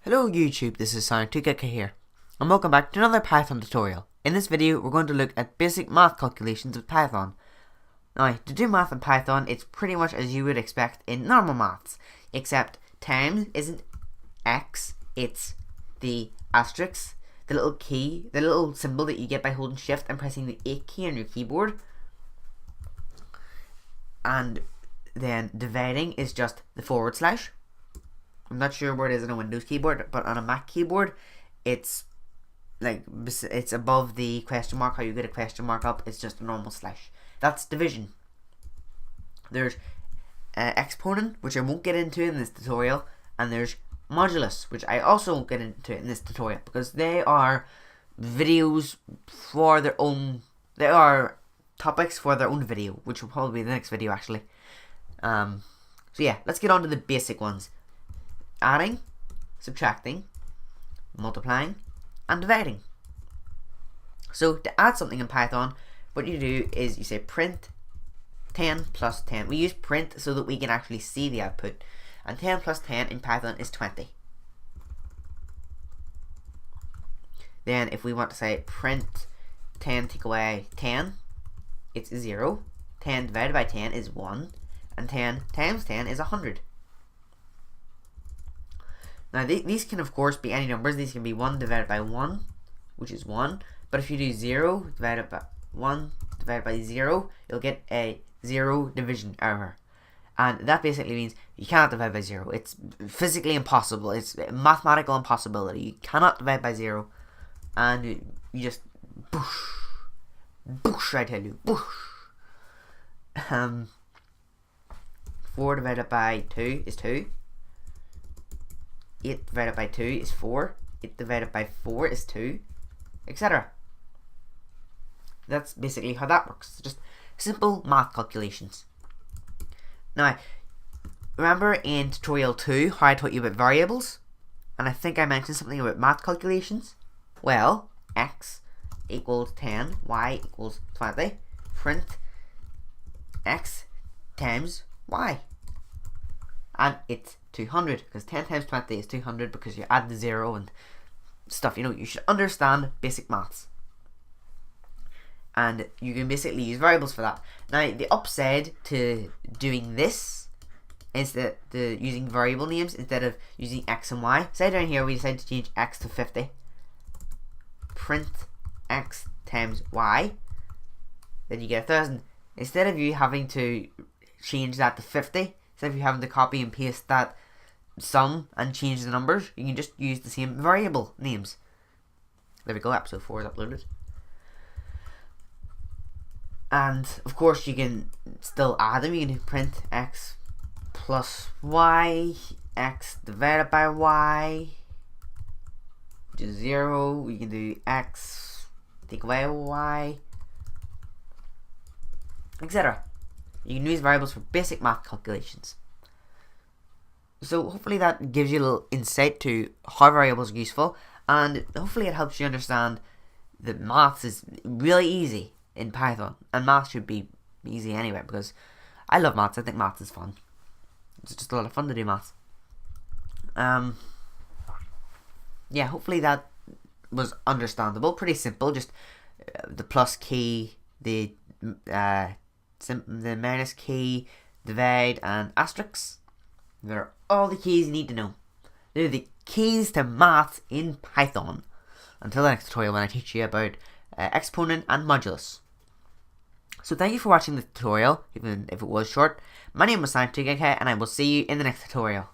Hello YouTube, this is Untitled Chapter here, and welcome back to another Python tutorial. In this video, we're going to look at basic math calculations with Python. Now, to do math in Python, it's pretty much as you would expect in normal maths, except times isn't x, it's the asterisk, the little key, the little symbol that you get by holding shift and pressing the 8 key on your keyboard. And then dividing is just the forward slash. I'm not sure where it is on a Windows keyboard, but on a Mac keyboard, it's above the question mark. How you get a question mark up, it's just a normal slash. That's division. There's exponent, which I won't get into in this tutorial, and there's modulus, which I also won't get into in this tutorial because they are videos for their own. They are topics for their own video, which will probably be the next video actually. So yeah, let's get on to the basic ones. Adding, subtracting, multiplying, and dividing. So to add something in Python, what you do is you say print 10 plus 10. We use print so that we can actually see the output. And 10 plus 10 in Python is 20. Then if we want to say print 10 take away 10, it's 0. 10 divided by 10 is 1. And 10 times 10 is 100. Now these can of course be any numbers. These can be 1 divided by 1, which is 1. But if you do 0 divided by 1 divided by 0, you'll get a 0 division error. And that basically means you cannot divide by 0. It's physically impossible. It's a mathematical impossibility. You cannot divide by 0. And you just boosh. Boosh, I tell you. Boosh. 4 divided by 2 is 2. 8 divided by 2 is 4. 8 divided by 4 is 2, etc. That's basically how that works. Just simple math calculations. Now, remember in tutorial 2 how I taught you about variables? And I think I mentioned something about math calculations. Well, x equals 10, y equals 20. Print x times y. And it's 200 because 10 times 20 is 200 because you add the 0 and stuff. You know, you should understand basic maths. And you can basically use variables for that. Now, the upside to doing this is that using variable names instead of using x and y. Say down here we decide to change x to 50. Print x times y. Then you get 1000. Instead of you having to change that to 50, instead of you having to copy and paste that sum and change the numbers, you can just use the same variable names. There we go, episode 4 is uploaded. And of course you can still add them. You can do print x plus y, x divided by y, which is 0. You can do x take away y, etc. You can use variables for basic math calculations. So hopefully that gives you a little insight to how variables are useful, and hopefully it helps you understand that maths is really easy in Python, and maths should be easy anyway because I love maths. I think maths is fun. It's just a lot of fun to do maths. Yeah, hopefully that was understandable. Pretty simple. Just the plus key, the minus key, divide, and asterisk. They're all the keys you need to know. They're the keys to maths in Python. Until the next tutorial when I teach you about exponent and modulus. So thank you for watching the tutorial, even if it was short. My name is Untitled Chapter, and I will see you in the next tutorial.